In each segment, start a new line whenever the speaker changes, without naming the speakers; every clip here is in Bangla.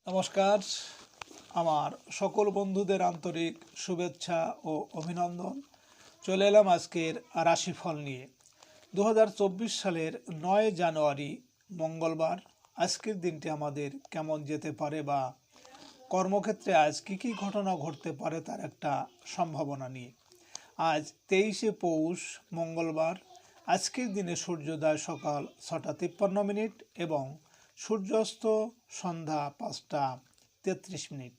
নমস্কার। আমার সকল বন্ধুদের আন্তরিক শুভেচ্ছা ও অভিনন্দন। চলে এলাম আজকের রাশিফল নিয়ে। 2024 সালের 9 জানুয়ারি মঙ্গলবার। আজকের দিনটি আমাদের কেমন যেতে পারে বা কর্মক্ষেত্রে আজ কী ঘটনা ঘটতে পারে তার একটা সম্ভাবনা নিয়ে। আজ 23শে পৌষ মঙ্গলবার। আজকের দিনে সূর্যোদয় সকাল 6:53 এবং সূর্যাস্ত সন্ধ্যা 5:33।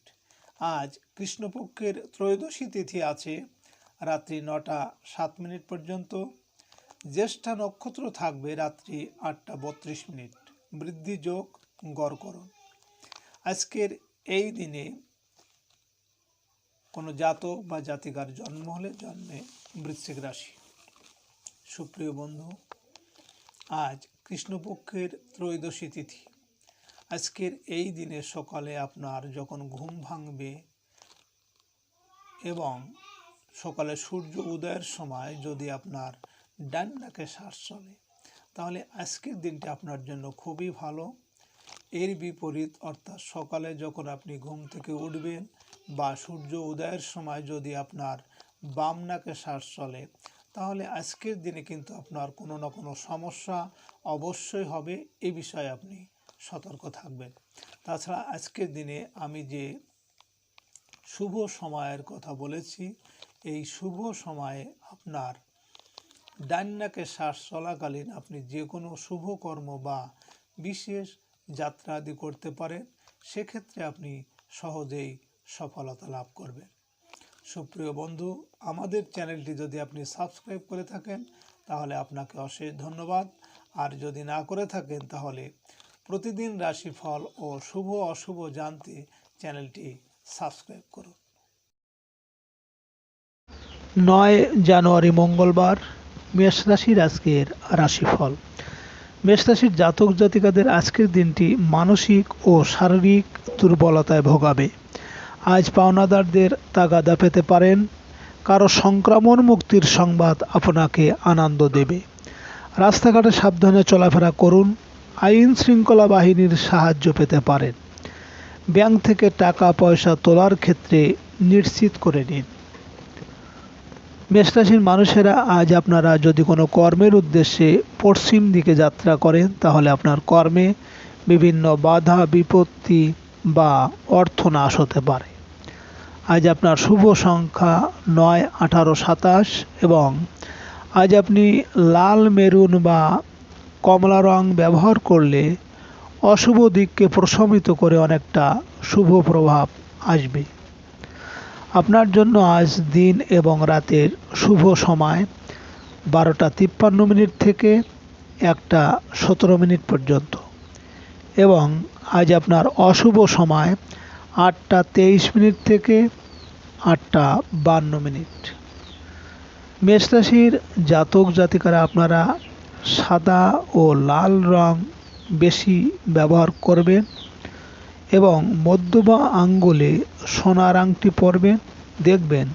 আজ কৃষ্ণপক্ষের ত্রয়োদশী তিথি আছে রাত্রি 9:07 পর্যন্ত। জ্যেষ্ঠা নক্ষত্র থাকবে রাত্রি 8:32। বৃদ্ধি যোগ গড়করণ। আজকের এই দিনে কোনো জাতক বা জাতিকার জন্ম হলে জন্মে বৃশ্চিক রাশি। সুপ্রিয় বন্ধু, আজ কৃষ্ণপক্ষের ত্রয়োদশী তিথি। আজকের এই দিনে সকালে আপনার যখন ঘুম ভাঙবে এবং সকালে সূর্য উদয়ের সময় যদি আপনার ডান নাকে শ্বাস চলে, তাহলে আজকের দিনটা আপনার জন্য খুবই ভালো। এর বিপরীত অর্থাৎ সকালে যখন আপনি ঘুম থেকে উঠবেন বা সূর্য উদয়ের সময় যদি আপনার বাম নাকে শ্বাস চলে, তাহলে আজকের দিনে কিন্তু আপনার কোনো না কোনো সমস্যা অবশ্যই হবে। এই বিষয়ে আপনি সতর্ক থাকবেন। তাছাড়া আজকের দিনে আমি যে শুভ সময়ের কথা বলেছি, এই শুভ সময়ে আপনার ডান নাকে শ্বাস চলাকালীন আপনি যে কোনো শুভ কর্ম বা বিশেষ যাত্রা আদি করতে পারেন। সেক্ষেত্রে আপনি সহজেই সফলতা লাভ করবেন। সুপ্রিয় বন্ধু, আমাদের চ্যানেলটি যদি আপনি সাবস্ক্রাইব করে থাকেন তাহলে আপনাকে অশেষ ধন্যবাদ। আর যদি না করে থাকেন তাহলে প্রতিদিন রাশিফল ও শুভ অশুভ জানতে চ্যানেলটি সাবস্ক্রাইব করুন।
9 জানুয়ারি মঙ্গলবার। মেষ রাশির আজকের রাশিফল। মেষ রাশির জাতক জাতিকাদের আজকের দিনটি মানসিক ও শারীরিক দুর্বলতায় ভোগাবে। আজ পাওনাদারদের তাগাদা পেতে পারেন। কারো সংক্রমণ মুক্তির সংবাদ আপনাকে আনন্দ দেবে। রাস্তাঘাটে সাবধানে চলাফেরা করুন। আইন শৃঙ্খলা বাহিনীর সাহায্য পেতে পারেন। ব্যাংক থেকে টাকা পয়সা তোলার ক্ষেত্রে নিশ্চিত করে নিন। মেষরাশির মানুষেরা আজ আপনারা যদি কোনো কর্মের উদ্দেশ্যে পশ্চিম দিকে যাত্রা করেন, তাহলে আপনার কর্মে বিভিন্ন বাধা বিপত্তি বা অর্থনাশ হতে পারে। আজ আপনার শুভ সংখ্যা 9, 18, 27 এবং আজ আপনি লাল, মেরুন বা কমলা রং ব্যবহার করলে অশুভ দিককে প্রশমিত করে অনেকটা শুভ প্রভাব আসবে। আপনার জন্য আজ দিন এবং রাতের শুভ সময় 12:53 থেকে 1:17 পর্যন্ত এবং আজ আপনার অশুভ সময় 8:23 থেকে 8:52। মেষ রাশির জাতক জাতিকারা আপনারা সাদা ও লাল রং বেশি ব্যবহার করবেন এবং মধ্যমা আঙ্গুলে সোনার আংটি পরবেন। দেখবেন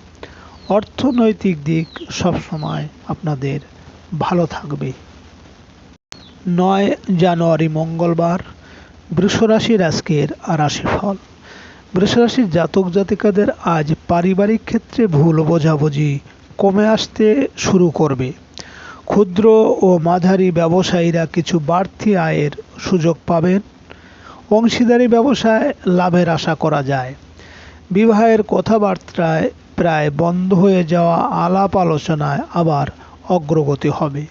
অর্থনৈতিক দিক সবসময় আপনাদের ভালো থাকবে। 9 জানুয়ারি মঙ্গলবার। বৃষ রাশির আজকের রাশিফল। বৃষ রাশির জাতক জাতিকাদের আজ পারিবারিক ক্ষেত্রে ভুল বোঝাবুঝি কমে আসতে শুরু করবে। ক্ষুদ্র ও মাঝারি ব্যবসায়ীরা কিছু বাড়তি আয়ের সুযোগ পাবেন। অংশীদারি ব্যবসায় লাভের আশা করা যায়। বিবাহের কথাবার্তায় প্রায় বন্ধ হয়ে যাওয়া আলাপ আলোচনায় আবার অগ্রগতি হবে।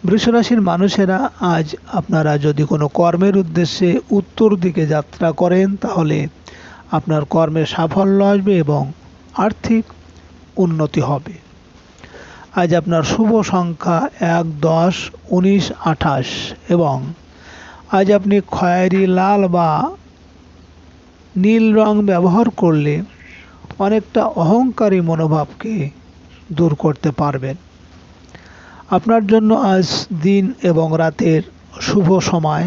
বৃষরাশির মানুষেরা আজ আপনারা যদি কোনো কর্মের উদ্দেশ্যে উত্তর দিকে যাত্রা করেন, তাহলে আপনার কর্মে সাফল্য আসবে এবং আর্থিক উন্নতি হবে। আজ আপনার শুভ সংখ্যা 1, 10, 19, 28 এবং আজ আপনি খয়েরি, লাল বা নীল রং ব্যবহার করলে অনেকটা অহংকারী মনোভাবকে দূর করতে পারবেন। আপনার জন্য আজ দিন এবং রাতের শুভ সময়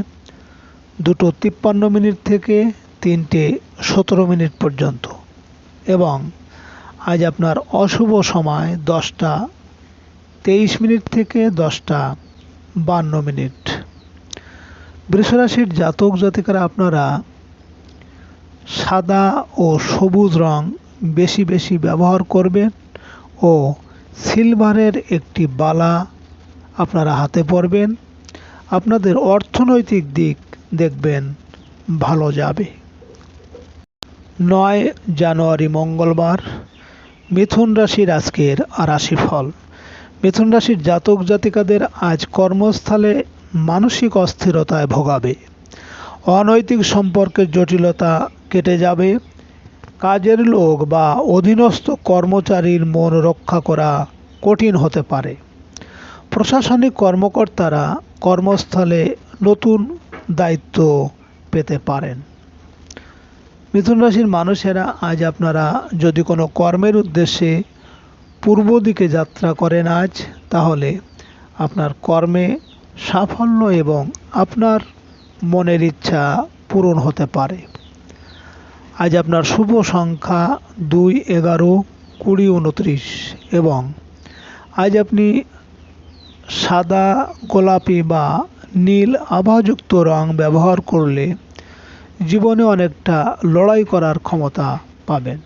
2:53 থেকে 3:17 পর্যন্ত এবং আজ আপনার অশুভ সময় 10:23 থেকে 10:52। বৃষ রাশির জাতক জাতিকারা আপনারা সাদা ও সবুজ রং বেশি বেশি ব্যবহার করবেন ও সিলভারের একটি বালা আপনারা হাতে পরবেন। আপনাদের অর্থনৈতিক দিক দেখবেন ভালো যাবে। 9 জানুয়ারি মঙ্গলবার, মিথুন রাশির আজকের রাশিফল। মিথুন রাশির জাতক জাতিকাদের আজ কর্মস্থলে মানসিক অস্থিরতায় ভোগাবে। অনৈতিক সম্পর্কের জটিলতা কেটে যাবে। কাজের লোক বা অধীনস্থ কর্মচারীর মন রক্ষা করা কঠিন হতে পারে। প্রশাসনিক কর্মকর্তারা কর্মস্থলে নতুন দায়িত্ব পেতে পারেন। মিথুন রাশির মানুষেরা আজ আপনারা যদি কোনো কর্মের উদ্দেশ্যে পূর্ব দিকে যাত্রা করেন আজ, তাহলে আপনার কর্মে সাফল্য এবং আপনার মনের ইচ্ছা পূরণ হতে পারে। আজ আপনার শুভ সংখ্যা 2, 11, 20, 29 এবং আজ আপনি সাদা, গোলাপি বা নীল আভাযুক্ত রং ব্যবহার করলে জীবনে অনেকটা লড়াই করার ক্ষমতা পাবেন।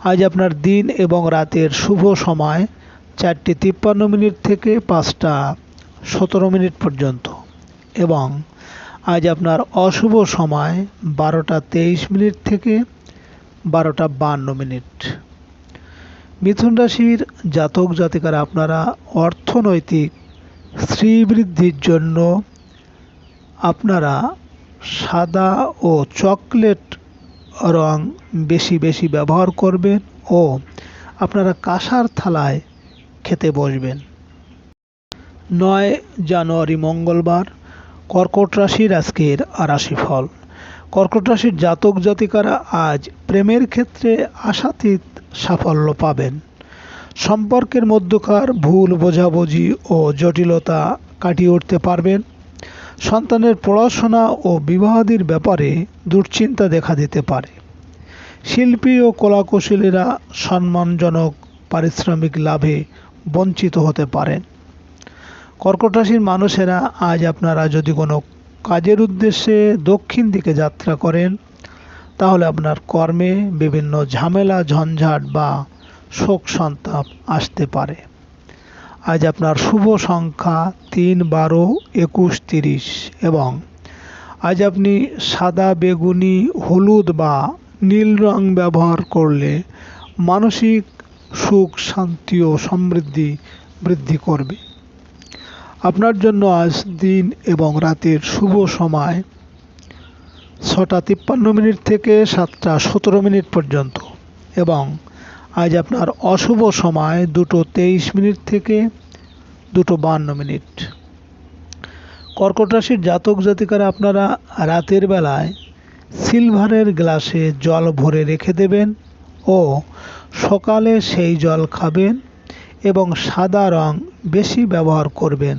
আজ আপনার দিন এবং রাতের শুভ সময় 4:53 থেকে 5:17 পর্যন্ত এবং আজ আপনার অশুভ সময় 12:23 থেকে 12:52। মিথুন রাশির জাতক জাতিকারা আপনারা অর্থনৈতিক শ্রীবৃদ্ধির জন্য আপনারা সাদা ও চকলেট রং বেশি বেশি ব্যবহার করবেন ও আপনারা কাঁসার থালায় খেতে বসবেন। 9 জানুয়ারি মঙ্গলবার, কর্কট রাশির আজকের রাশিফল। কর্কট রাশির জাতক জাতিকারা আজ প্রেমের ক্ষেত্রে আশাতীত সাফল্য পাবেন। সম্পর্কের মধ্যকার ভুল বোঝাবুঝি ও জটিলতা কাটিয়ে উঠতে পারবেন। সন্তানের পড়াশোনা ও বিবাহাদির ব্যাপারে দুশ্চিন্তা দেখা দিতে পারে। শিল্পী ও কলাকুশলীরা সম্মানজনক পারিশ্রমিক লাভে বঞ্চিত হতে পারেন। কর্কট রাশির মানুষেরা আজ আপনারা যদি কোনো কাজের উদ্দেশ্যে দক্ষিণ দিকে যাত্রা করেন, তাহলে আপনার কর্মে বিভিন্ন ঝামেলা, ঝঞ্ঝাট বা শোক সন্তাপ আসতে পারে। আজ আপনার শুভ সংখ্যা 3, 12, 21, 30 এবং আজ আপনি সাদা, বেগুনি, হলুদ বা নীল রং ব্যবহার করলে মানসিক সুখ, শান্তি ও সমৃদ্ধি বৃদ্ধি করবে। আপনার জন্য আজ দিন এবং রাতের শুভ সময় 6:53 থেকে 7:17 পর্যন্ত এবং আজ আপনার অশুভ সময় 2:23 থেকে 2:52। কর্কট রাশির জাতক জাতিকারা আপনারা রাতের বেলায় সিলভারের গ্লাসে জল ভরে রেখে দেবেন ও সকালে সেই জল খাবেন এবং সাদা রং বেশি ব্যবহার করবেন।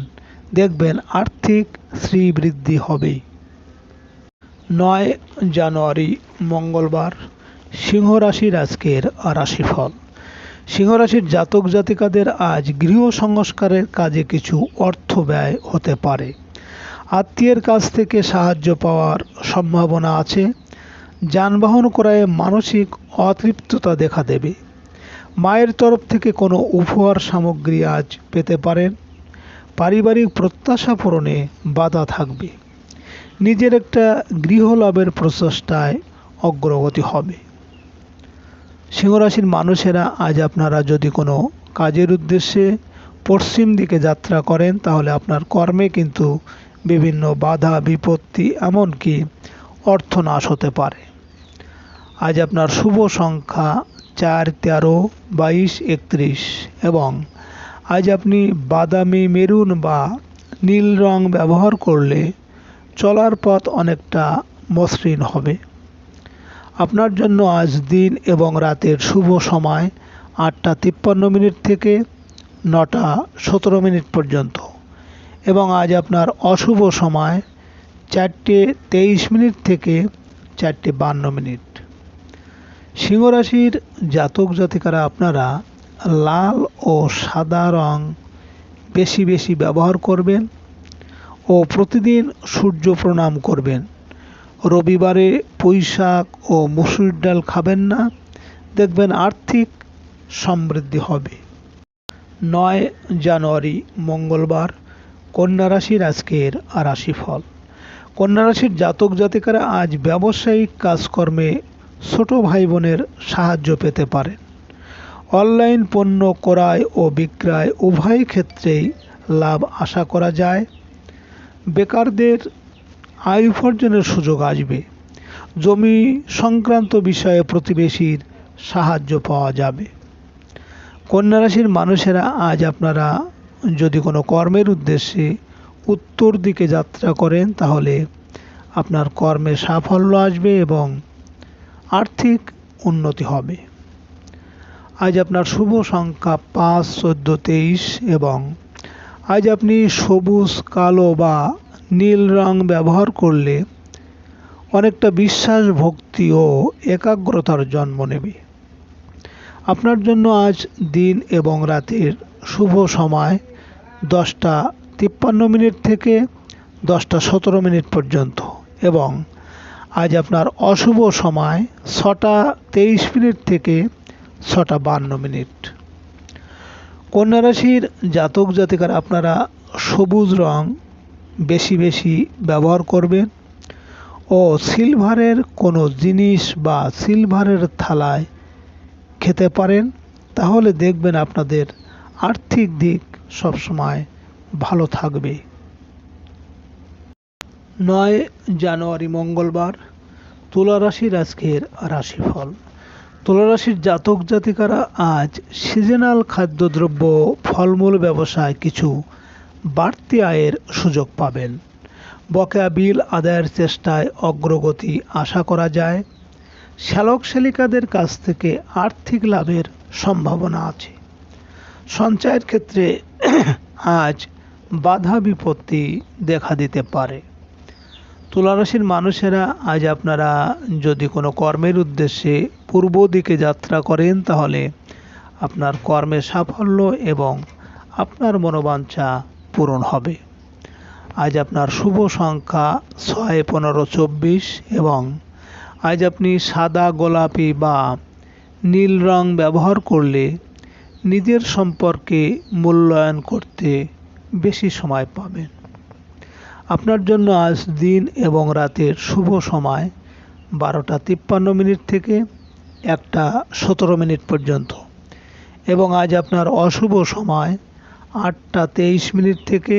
দেখবেন আর্থিক শ্রীবৃদ্ধি হবে। 9 জানুয়ারি মঙ্গলবার, সিংহ রাশির আজকের রাশিফল। সিংহ রাশির জাতক জাতিকাদের আজ গৃহ সংস্কারের কাজে কিছু অর্থ ব্যয় হতে পারে। আত্মীয়ের কাছ থেকে সাহায্য পাওয়ার সম্ভাবনা আছে। যানবাহন ক্রয়ে মানসিক অতৃপ্ততা দেখা দেবে। মায়ের তরফ থেকে কোনো উপহার সামগ্রী আজ পেতে পারেন। পারিবারিক প্রত্যাশা পূরণে বাধা থাকবে। নিজের একটা গৃহ লাভের প্রচেষ্টায় অগ্রগতি হবে। সিংহরাশির মানুষেরা আজ আপনারা যদি কোনো কাজের উদ্দেশ্যে পশ্চিম দিকে যাত্রা করেন, তাহলে আপনার কর্মে কিন্তু বিভিন্ন বাধা, বিপত্তি, এমনকি অর্থনাশ হতে পারে। আজ আপনার শুভ সংখ্যা 4, 13, 22, 31 এবং আজ আপনি বাদামি, মেরুন বা নীল রং ব্যবহার করলে চলার পথ অনেকটা মসৃণ হবে। আপনার জন্য আজ দিন এবং রাতের শুভ সময় 8:53 থেকে 9:17 পর্যন্ত এবং আজ আপনার অশুভ সময় 4:23 থেকে 4:52। সিংহ রাশির জাতক জাতিকারা আপনারা লাল ও সাদা রং বেশি বেশি ব্যবহার করবেন ও প্রতিদিন সূর্য প্রণাম করবেন। রবিবারে পুঁই শাক ও মসুর ডাল খাবেন না, দেখবেন আর্থিক সমৃদ্ধি হবে। 9 জানুয়ারি মঙ্গলবার, কন্যা রাশির আজকের রাশিফল। কন্যা রাশির জাতক জাতিকারা আজ ব্যবসায়িক কাজকর্মে ছোট ভাই বোনের সাহায্য পেতে পারেন। অনলাইন পণ্য ক্রয় ও বিক্রয় উভয় ক্ষেত্রেই লাভ আশা করা যায়। বেকারদের আয় উপার্জনের সুযোগ আসবে। জমি সংক্রান্ত বিষয়ে প্রতিবেশীর সাহায্য পাওয়া যাবে। কন্যা রাশির মানুষেরা আজ আপনারা যদি কোনো কর্মের উদ্দেশ্যে উত্তর দিকে যাত্রা করেন তাহলে আপনার কর্মে সাফল্য আসবে এবং আর্থিক উন্নতি হবে। আজ আপনার শুভ সংখ্যা 5, 14, 23 এবং আজ আপনি সবুজ, কালো বা নীল রং ব্যবহার করলে অনেকটা বিশ্বাস, ভক্তি ও একাগ্রতার জন্ম নেবে। আপনার জন্য আজ দিন এবং রাতের শুভ সময় 10:53 থেকে 10:17 পর্যন্ত এবং আজ আপনার অশুভ সময় 6:23 থেকে 6:52। কন্যা রাশির জাতক জাতিকারা আপনারা সবুজ রং বেশি বেশি ব্যবহার করবেন ও সিলভারের কোনো জিনিস বা সিলভারের থালায় খেতে পারেন, তাহলে দেখবেন আপনাদের আর্থিক দিক সবসময় ভালো থাকবে। 9 জানুয়ারি মঙ্গলবার, তুলা রাশির আজকের রাশিফল। তুলা রাশির জাতক জাতিকারা আজ সিজনাল খাদ্যদ্রব্য, ফলমূল ব্যবসায় কিছু বাড়তি আয়ের সুযোগ পাবেন। বকেয়া বিল আদায়ের চেষ্টায় অগ্রগতি আশা করা যায়। শ্যালক শ্যালিকাদের কাছ থেকে আর্থিক লাভের সম্ভাবনা আছে। সঞ্চয়ের ক্ষেত্রে আজ বাধা বিপত্তি দেখা দিতে পারে। তুলা রাশির মানুষেরা আজ আপনারা যদি কোনো কর্মের উদ্দেশ্যে পূর্ব দিকে যাত্রা করেন তাহলে আপনার কর্মে সাফল্য এবং আপনার মনোবাঞ্ছা পূরণ হবে। আজ আপনার শুভ সংখ্যা 6, 15, 24 এবং আজ আপনি সাদা, গোলাপি বা নীল রং ব্যবহার করলে নিজের সম্পর্কে মূল্যায়ন করতে বেশি সময় পাবেন। আপনার জন্য আজ দিন এবং রাতের শুভ সময় 12:53 থেকে 1:17 পর্যন্ত এবং আজ আপনার অশুভ সময় 8:23 থেকে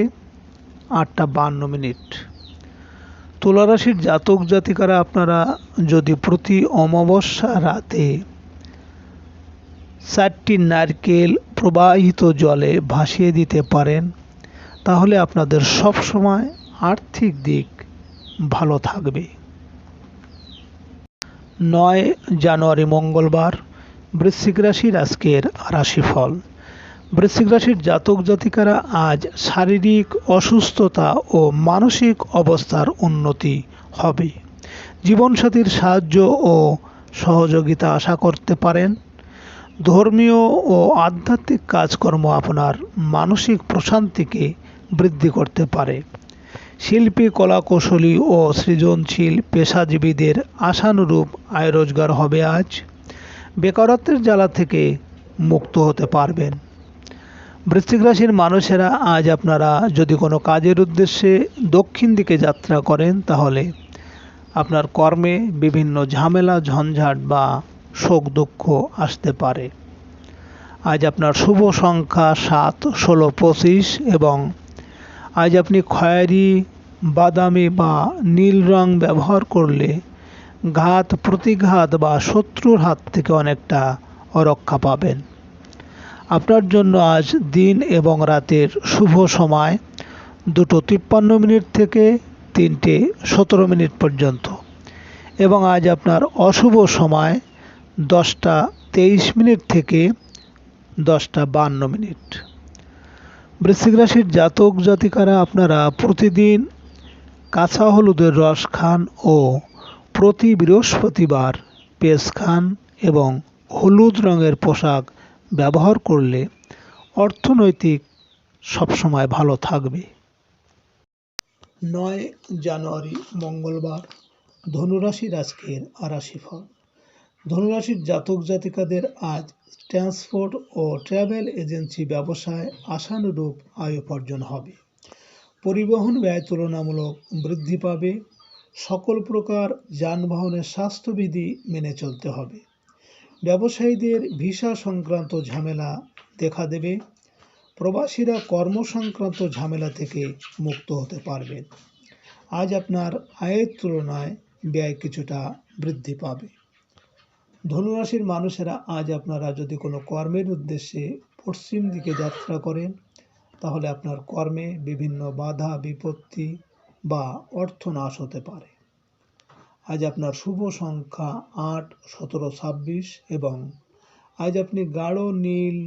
8:52। তুলা রাশির জাতক জাতিকারা আপনারা যদি প্রতি অমাবস্যা রাতে 4টি নারকেল প্রবাহিত জলে ভাসিয়ে দিতে পারেন তাহলে আপনাদের সব সময় আর্থিক দিক ভালো থাকবে। 9 জানুয়ারি মঙ্গলবার, বৃশ্চিক রাশির আজকের রাশিফল। বৃশ্চিক রাশির জাতক জাতিকারা আজ শারীরিক অসুস্থতা ও মানসিক অবস্থার উন্নতি হবে। জীবনসাথীর সাহায্য ও সহযোগিতা আশা করতে পারেন। ধর্মীয় ও আধ্যাত্মিক কাজকর্ম আপনার মানসিক প্রশান্তিকে বৃদ্ধি করতে পারে। শিল্পী, কলাকৌশলী ও সৃজনশীল পেশাজীবীদের আশানুরূপ আয় রোজগার হবে আজ। বেকারত্বের জ্বালা থেকে মুক্ত হতে পারবেন। বৃশ্চিক রাশির মানুষেরা আজ আপনারা যদি কোনো কাজের উদ্দেশ্যে দক্ষিণ দিকে যাত্রা করেন তাহলে আপনার কর্মে বিভিন্ন ঝামেলা, ঝঞ্ঝাট বা শোক দুঃখ আসতে পারে। আজ আপনার শুভ সংখ্যা 7, 16, 25 এবং আজ আপনি খয়েরি, বাদামি বা নীল রং ব্যবহার করলে ঘাত, প্রতিঘাত বা শত্রুর হাত থেকে অনেকটা রক্ষা পাবেন। আপনার জন্য আজ দিন এবং রাতের শুভ সময় 2:53 থেকে 3:17 পর্যন্ত এবং আজ আপনার অশুভ সময় 10:23 থেকে 10:52। বৃশ্চিক রাশির জাতক জাতিকারা আপনারা প্রতিদিন কাঁচা হলুদের রস খান ও প্রতি বৃহস্পতিবার পেঁয়াজ খান এবং হলুদ রঙের পোশাক ব্যবহার করলে অর্থনৈতিক সবসময় ভালো থাকবে। 9 জানুয়ারি মঙ্গলবার, ধনুরাশির আজকের রাশিফল। ধনুরাশির জাতক জাতিকাদের আজ ট্রান্সপোর্ট ও ট্রাভেল এজেন্সি ব্যবসায় আশানুরূপ আয় উপার্জন হবে। পরিবহন ব্যয় তুলনামূলক বৃদ্ধি পাবে। সকল প্রকার যানবাহনের স্বাস্থ্যবিধি মেনে চলতে হবে। ব্যবসায়ীদের ভিসা সংক্রান্ত ঝামেলা দেখা দেবে। প্রবাসীরা কর্মসংক্রান্ত ঝামেলা থেকে মুক্ত হতে পারবেন। আজ আপনার আয়ের তুলনায় ব্যয় কিছুটা বৃদ্ধি পাবে। ধনুরাশির মানুষেরা আজ আপনারা যদি কোনো কর্মের উদ্দেশ্যে পশ্চিম দিকে যাত্রা করেন, তাহলে আপনার কর্মে বিভিন্ন বাধা বিপত্তি বা অর্থনাশ হতে পারে। আজ আপনার শুভ সংখ্যা 8, 17, 26 এবং আজ আপনি গাঢ় নীল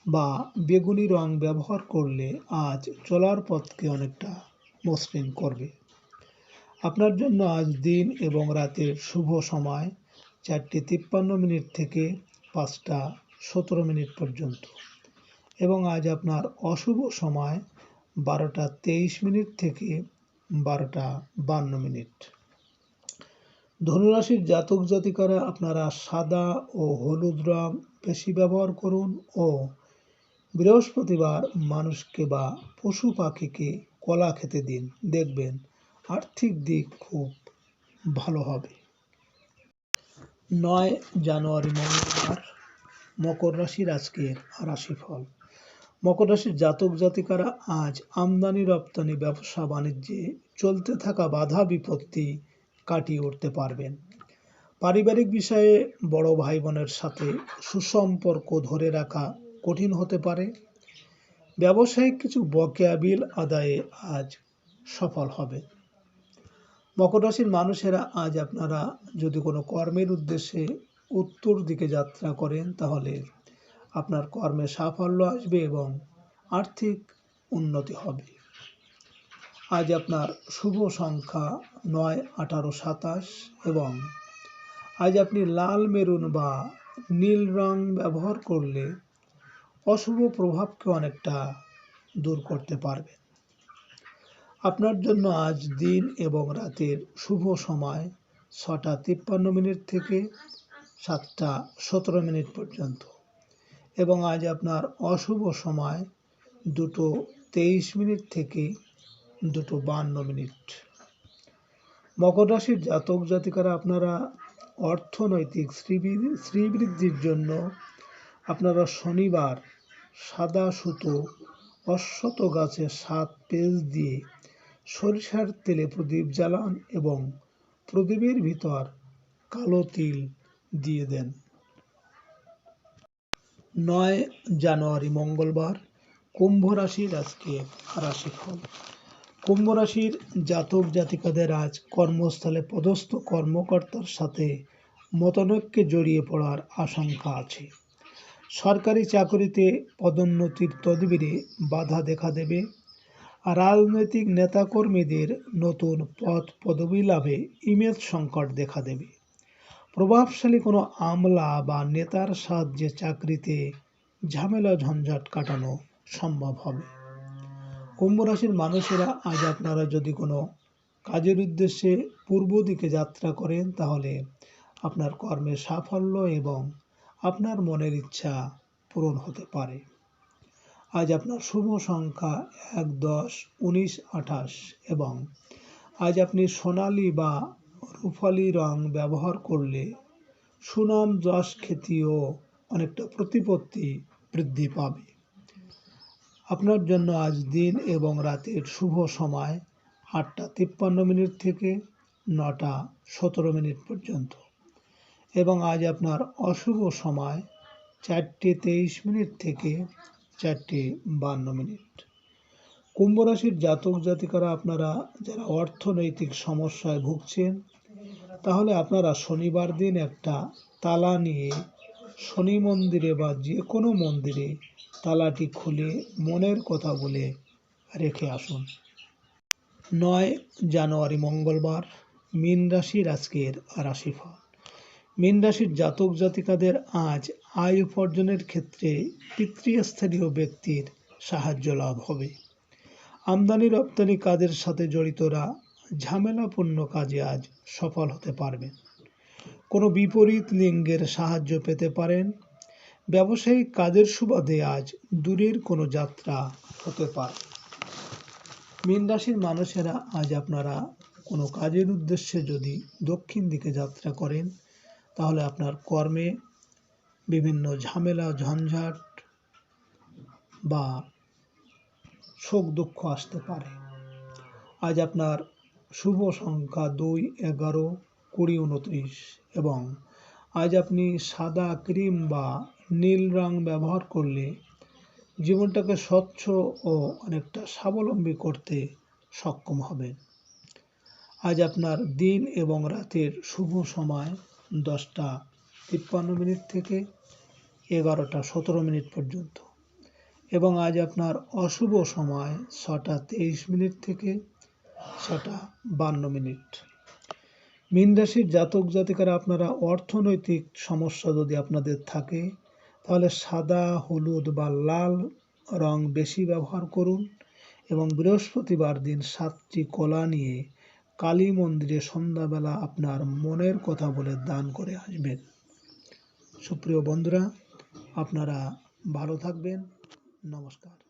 বা বেগুনি রং ব্যবহার করলে আজ চলার পথকে অনেকটা মসৃণ করবে। আপনার জন্য আজ দিন এবং রাতের শুভ সময় 4:53 থেকে 5:17 পর্যন্ত এবং আজ আপনার অশুভ সময় 12:23 থেকে 12:52। ধনুরাশির জাতক জাতিকারা আপনারা সাদা ও হলুদ রং বেশি ব্যবহার করুন ও বৃহস্পতিবার মানুষকে বা পশু পাখিকে কলা খেতে দিন, দেখবেন আর্থিক দিক খুব ভালো হবে। 9 জানুয়ারি মঙ্গলবার মকর রাশির আজকের রাশিফল। মকর রাশির জাতক জাতিকারা আজ আমদানি রপ্তানি ব্যবসা বাণিজ্যে চলতে থাকা বাধা বিপত্তি কাটিয়ে উঠতে পারবেন। পারিবারিক বিষয়ে বড় ভাই বোনের সাথে সুসম্পর্ক ধরে রাখা কঠিন হতে পারে। ব্যবসায়িক কিছু বকেয়া বিল আদায়ে আজ সফল হবে। মকর রাশির মানুষেরা আজ আপনারা যদি কোনো কর্মের উদ্দেশ্যে উত্তর দিকে যাত্রা করেন, তাহলে আপনার কর্মে সাফল্য আসবে এবং আর্থিক উন্নতি হবে। আজ আপনার শুভ সংখ্যা 9, 18, 27 এবং আজ আপনি লাল মেরুন বা নীল রং ব্যবহার করলে অশুভ প্রভাবকে অনেকটা দূর করতে পারবেন। আপনার জন্য আজ দিন এবং রাতের শুভ সময় 6:53 থেকে 7:17 পর্যন্ত এবং আজ আপনার অশুভ সময় 2:23 থেকে 2:52। মকর রাশির জাতক জাতিকারা আপনারা অর্থনৈতিক শ্রীবৃদ্ধির জন্য আপনারা শনিবার সাদা সুতো অশ্বত গাছের 7 পেজ দিয়ে সরিষার তেলে প্রদীপ জ্বালান এবং প্রদীপের ভিতর কালো তিল দিয়ে দেন। 9 জানুয়ারি মঙ্গলবার কুম্ভ রাশির আজকের রাশিফল। কুম্ভ রাশির জাতক জাতিকাদের আজ কর্মস্থলে পদস্থ কর্মকর্তার সাথে মতানৈক্যে জড়িয়ে পড়ার আশঙ্কা আছে। সরকারি চাকরিতে পদোন্নতির তদবিরে বাধা দেখা দেবে। রাজনৈতিক নেতাকর্মীদের নতুন পদ পদবি লাভে ইমেজ সংকট দেখা দেবে। প্রভাবশালী কোনো আমলা বা নেতার সাহায্যে চাকরিতে ঝামেলা ঝঞ্ঝাট কাটানো সম্ভব হবে। কুম্ভ রাশির মানুষেরা আজ আপনারা যদি কোনো কাজের উদ্দেশ্যে পূর্ব দিকে যাত্রা করেন, তাহলে আপনার কর্মে সাফল্য এবং আপনার মনের ইচ্ছা পূরণ হতে পারে। আজ আপনার শুভ সংখ্যা 1, 10, 19, 28 এবং আজ আপনি সোনালি বা রূপালি রং ব্যবহার করলে সুনাম যশ খ্যাতি ও অনেকটা প্রতিপত্তি বৃদ্ধি পাবে। আপনার জন্য আজ দিন এবং রাতের শুভ সময় 8:53 থেকে 9:17 পর্যন্ত এবং আজ আপনার অশুভ সময় 4:23 থেকে 4:52। কুম্ভ রাশির জাতক জাতিকারা আপনারা যারা অর্থনৈতিক সমস্যায় ভুগছেন, তাহলে আপনারা শনিবার দিন একটা তালা নিয়ে শনি মন্দিরে বা যে কোনো মন্দিরে তালাটি খুলে মনের কথা বলে রেখে আসুন। 9 জানুয়ারি মঙ্গলবার মীন রাশির আজকের রাশিফল। মীন রাশির জাতক জাতিকাদের আজ আয় উপার্জনের ক্ষেত্রে পিতৃস্থানীয় ব্যক্তির সাহায্য লাভ হবে। আমদানি রপ্তানি কাজের সাথে জড়িতরা
ঝামেলাপূর্ণ কাজে আজ সফল হতে পারবেন। কোনো বিপরীত লিঙ্গের সাহায্য পেতে পারেন। ব্যবসায়িক কাজের সুবাদে আজ দূরের কোনো যাত্রা হতে পারে। মীন রাশির মানুষেরা আজ আপনারা কোনো কাজের উদ্দেশ্যে যদি দক্ষিণ দিকে যাত্রা করেন, তাহলে আপনার কর্মে বিভিন্ন ঝামেলা ঝঞ্ঝাট বা শোক দুঃখ আসতে পারে। আজ আপনার শুভ সংখ্যা 2, 11, 20, 29 এবং আজ আপনি সাদা, ক্রিম বা নীল রং ব্যবহার করলে জীবনটাকে স্বচ্ছ ও অনেকটা স্বাবলম্বী করতে সক্ষম হবেন। আজ আপনার দিন এবং রাতের শুভ সময় 10:53 থেকে 11:17 পর্যন্ত এবং আজ আপনার অশুভ সময় 6:23 থেকে 6:52। মীন রাশির জাতক জাতিকারা আপনারা অর্থনৈতিক সমস্যা যদি আপনাদের থাকে, তাহলে সাদা, হলুদ বা লাল রং বেশি ব্যবহার করুন এবং বৃহস্পতিবার দিন 7টি কলা নিয়ে কালী মন্দিরে সন্ধ্যাবেলা আপনার মনের কথা বলে দান করে আসবেন। সুপ্রিয় বন্ধুরা, আপনারা ভালো থাকবেন। নমস্কার।